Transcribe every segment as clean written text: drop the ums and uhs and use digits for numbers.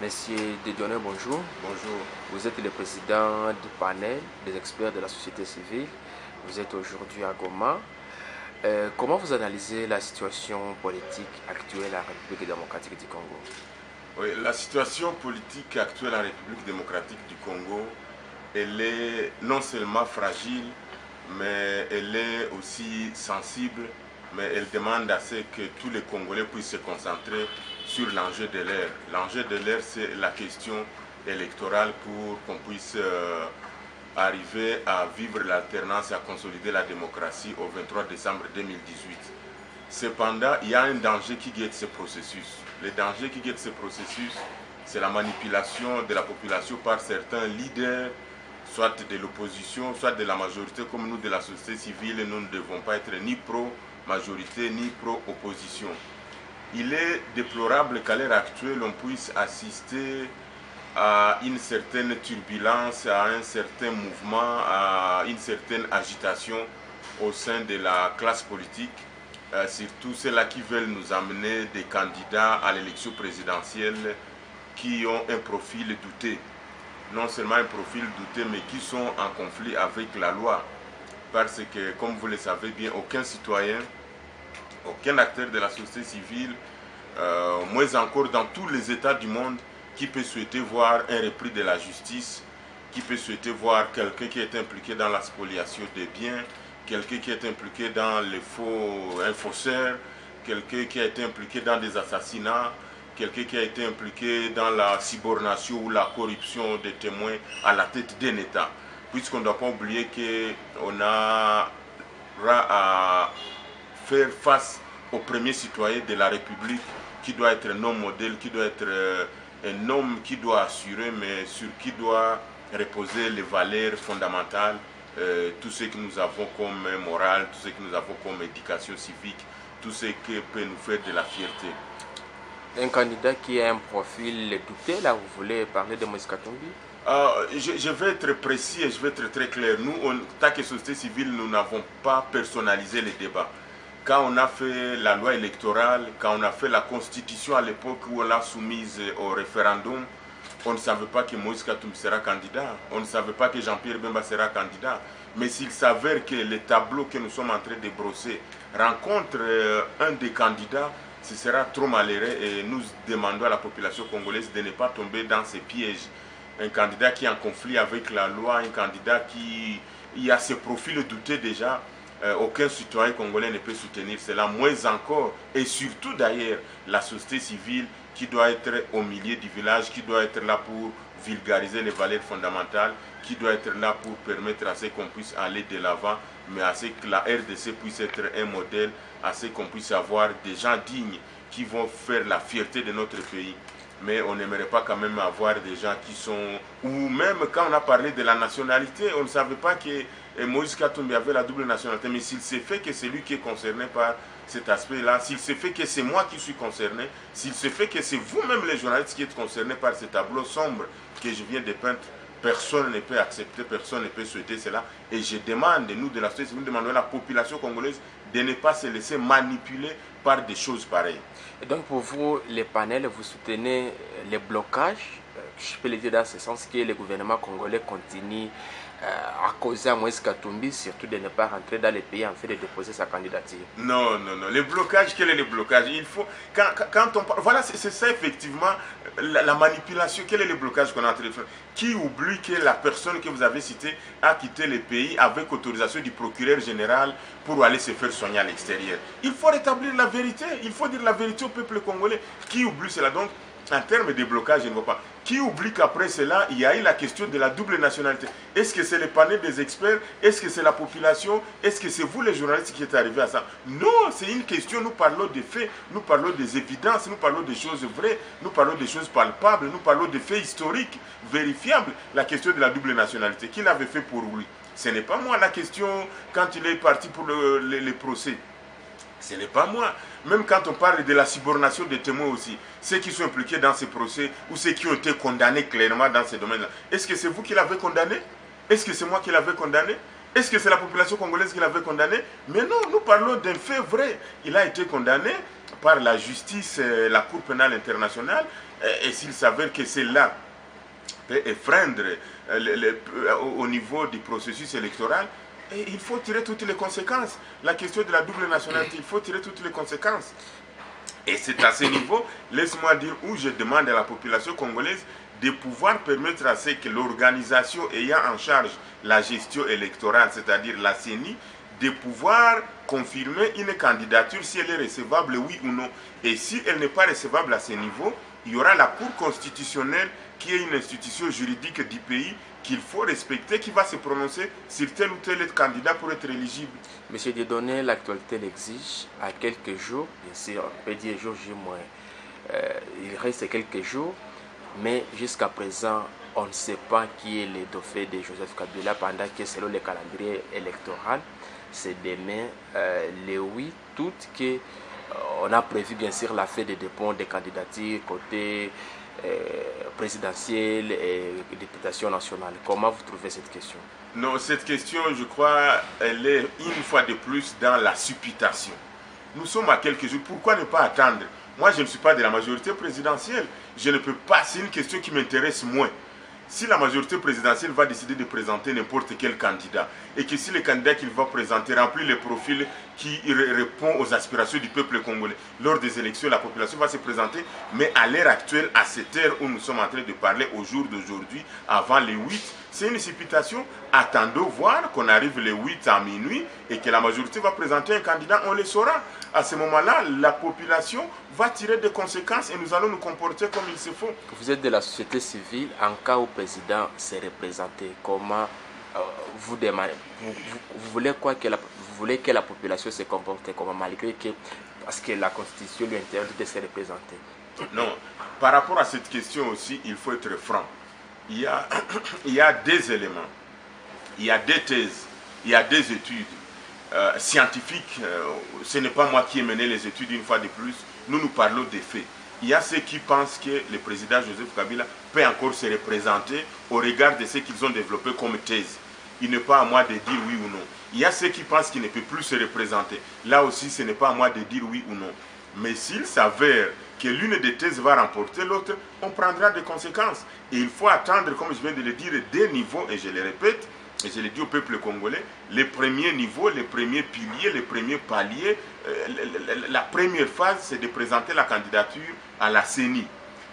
Monsieur Dedionné, bonjour. Bonjour. Vous êtes le président du panel des experts de la société civile. Vous êtes aujourd'hui à Goma. Comment vous analysez la situation politique actuelle en République démocratique du Congo? Oui, la situation politique actuelle en République démocratique du Congo, elle est non seulement fragile, mais elle est aussi sensible, mais elle demande à ce que tous les Congolais puissent se concentrer sur l'enjeu de l'ère. L'enjeu de l'ère, c'est la question électorale pour qu'on puisse arriver à vivre l'alternance et à consolider la démocratie au 23 décembre 2018. Cependant, il y a un danger qui guette ce processus. Le danger qui guette ce processus, c'est la manipulation de la population par certains leaders, soit de l'opposition, soit de la majorité, comme nous de la société civile. Nous ne devons pas être ni pro-majorité, ni pro-opposition. Il est déplorable qu'à l'heure actuelle, on puisse assister à une certaine turbulence, à un certain mouvement, à une certaine agitation au sein de la classe politique. Surtout ceux-là qui veulent nous amener des candidats à l'élection présidentielle qui ont un profil douté. Non seulement un profil douté, mais qui sont en conflit avec la loi. Parce que, comme vous le savez bien, aucun citoyen, aucun acteur de la société civile, moins encore dans tous les États du monde, qui peut souhaiter voir un repris de la justice, qui peut souhaiter voir quelqu'un qui est impliqué dans la spoliation des biens, quelqu'un qui est impliqué dans un faussaire, quelqu'un qui a été impliqué dans des assassinats, quelqu'un qui a été impliqué dans la subornation ou la corruption des témoins à la tête d'un État. Puisqu'on ne doit pas oublier qu'on aura à faire face au premier citoyen de la République qui doit être un homme modèle, qui doit être un homme qui doit assurer, mais sur qui doit reposer les valeurs fondamentales, tout ce que nous avons comme morale, tout ce que nous avons comme éducation civique, tout ce qui peut nous faire de la fierté. Un candidat qui a un profil douté, là vous voulez parler de Moïse Katumbi? Je vais être précis et je vais être très clair. Nous, tant que société civile, nous n'avons pas personnalisé les débats. Quand on a fait la loi électorale, quand on a fait la constitution à l'époque où on l'a soumise au référendum, on ne savait pas que Moïse Katumbi sera candidat, on ne savait pas que Jean-Pierre Bemba sera candidat. Mais s'il s'avère que les tableaux que nous sommes en train de brosser rencontrent un des candidats, ce sera trop malheureux et nous demandons à la population congolaise de ne pas tomber dans ces pièges. Un candidat qui est en conflit avec la loi, un candidat qui a ses profils doutés déjà, aucun citoyen congolais ne peut soutenir cela, moins encore, et surtout d'ailleurs la société civile qui doit être au milieu du village, qui doit être là pour vulgariser les valeurs fondamentales, qui doit être là pour permettre à ce qu'on puisse aller de l'avant, mais à ce que la RDC puisse être un modèle, à ce qu'on puisse avoir des gens dignes qui vont faire la fierté de notre pays. Mais on n'aimerait pas quand même avoir des gens qui sont... Ou même quand on a parlé de la nationalité, on ne savait pas que Moïse Katumbi avait la double nationalité. Mais s'il s'est fait que c'est lui qui est concerné par cet aspect-là, s'il s'est fait que c'est moi qui suis concerné, s'il s'est fait que c'est vous-même les journalistes qui êtes concernés par ce tableau sombre que je viens de peindre, personne ne peut accepter, personne ne peut souhaiter cela. Et je demande, nous de la société civile, nous demandons à la population congolaise de ne pas se laisser manipuler par des choses pareilles. Et donc pour vous, les panels, vous soutenez les blocages, je peux le dire dans ce sens que le gouvernement congolais continue à causer à Moïse Katumbi, surtout de ne pas rentrer dans les pays en fait de déposer sa candidature. Non, non, non. Les blocages, quel est le blocage? Il faut, quand on parle, voilà, c'est ça effectivement, la manipulation. Quel est le blocage qu'on a en train de faire? Qui oublie que la personne que vous avez citée a quitté le pays avec autorisation du procureur général pour aller se faire soigner à l'extérieur? Il faut rétablir la vérité. Il faut dire la vérité au peuple congolais. Qui oublie cela? Donc, en termes de blocage, je ne vois pas. Qui oublie qu'après cela, il y a eu la question de la double nationalité? Est-ce que c'est le panel des experts? Est-ce que c'est la population? Est-ce que c'est vous les journalistes qui êtes arrivés à ça? Non, c'est une question, nous parlons des faits, nous parlons des évidences, nous parlons des choses vraies, nous parlons des choses palpables, nous parlons des faits historiques, vérifiables. La question de la double nationalité, qui l'avait fait pour lui? Ce n'est pas moi la question quand il est parti pour les procès. Ce n'est pas moi. Même quand on parle de la subornation des témoins aussi, ceux qui sont impliqués dans ces procès ou ceux qui ont été condamnés clairement dans ces domaines-là, est-ce que c'est vous qui l'avez condamné? Est-ce que c'est moi qui l'avais condamné? Est-ce que c'est la population congolaise qui l'avait condamné? Mais non, nous parlons d'un fait vrai. Il a été condamné par la justice, la Cour pénale internationale, et s'il s'avère que cela peut effreindre au niveau du processus électoral, et il faut tirer toutes les conséquences. La question de la double nationalité, il faut tirer toutes les conséquences. Et c'est à ce niveau, laisse-moi dire, où je demande à la population congolaise de pouvoir permettre à ce que l'organisation ayant en charge la gestion électorale, c'est-à-dire la CENI, de pouvoir confirmer une candidature si elle est recevable, oui ou non. Et si elle n'est pas recevable à ce niveau, il y aura la Cour constitutionnelle qui est une institution juridique du pays qu'il faut respecter, qui va se prononcer sur tel ou tel candidat pour être éligible. Monsieur Dieudonné, l'actualité l'exige. À quelques jours, bien sûr, on peut dire jour J-, il reste quelques jours, mais jusqu'à présent, on ne sait pas qui est le dauphin de Joseph Kabila, pendant que selon le calendrier électoral, c'est demain, le 8 août, qu'on a prévu bien sûr la fête de dépôt des candidatures côté présidentielle et députation nationale. Comment vous trouvez cette question? Non, cette question, je crois, elle est une fois de plus dans la supputation. Nous sommes à quelques jours. Pourquoi ne pas attendre? Moi, je ne suis pas de la majorité présidentielle. Je ne peux pas. C'est une question qui m'intéresse moins. Si la majorité présidentielle va décider de présenter n'importe quel candidat, et que si le candidat qu'il va présenter remplit les profils qui répondent aux aspirations du peuple congolais, lors des élections, la population va se présenter. Mais à l'heure actuelle, à cette heure où nous sommes en train de parler, au jour d'aujourd'hui, avant les 8, c'est une supputation. Attendons voir qu'on arrive le 8 à minuit et que la majorité va présenter un candidat, on le saura. À ce moment-là, la population va tirer des conséquences et nous allons nous comporter comme il se faut. Vous êtes de la société civile, en cas où le président s'est représenté, comment vous demandez, vous voulez quoi que vous voulez que la population se comporte comment, malgré que, parce que la Constitution lui interdit de se représenter? Non, par rapport à cette question aussi, il faut être franc. Il y a des éléments, il y a des thèses, il y a des études scientifiques. Ce n'est pas moi qui ai mené les études une fois de plus. Nous parlons des faits. Il y a ceux qui pensent que le président Joseph Kabila peut encore se représenter au regard de ce qu'ils ont développé comme thèse. Il n'est pas à moi de dire oui ou non. Il y a ceux qui pensent qu'il ne peut plus se représenter. Là aussi, ce n'est pas à moi de dire oui ou non. Mais s'il s'avère que l'une des thèses va remporter l'autre, on prendra des conséquences. Et il faut attendre, comme je viens de le dire, des niveaux, et je le répète, et je le dis au peuple congolais, les premiers niveaux, les premiers piliers, les premiers paliers, la première phase, c'est de présenter la candidature à la CENI.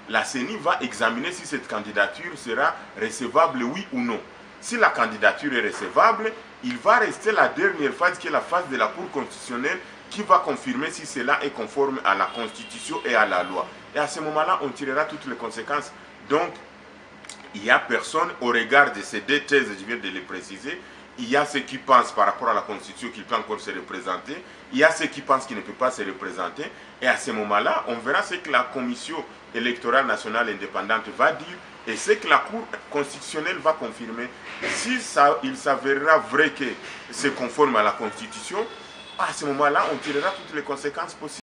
La CENI va examiner si cette candidature sera recevable, oui ou non. Si la candidature est recevable, il va rester la dernière phase, qui est la phase de la Cour constitutionnelle, qui va confirmer si cela est conforme à la Constitution et à la loi. Et à ce moment-là, on tirera toutes les conséquences. Donc, il n'y a personne, au regard de ces deux thèses, je viens de les préciser, il y a ceux qui pensent par rapport à la Constitution qu'il peut encore se représenter, il y a ceux qui pensent qu'il ne peut pas se représenter, et à ce moment-là, on verra ce que la Commission électorale nationale indépendante va dire, et ce que la Cour constitutionnelle va confirmer. Si il s'avérera vrai que c'est conforme à la Constitution, à ce moment-là, on tirera toutes les conséquences possibles.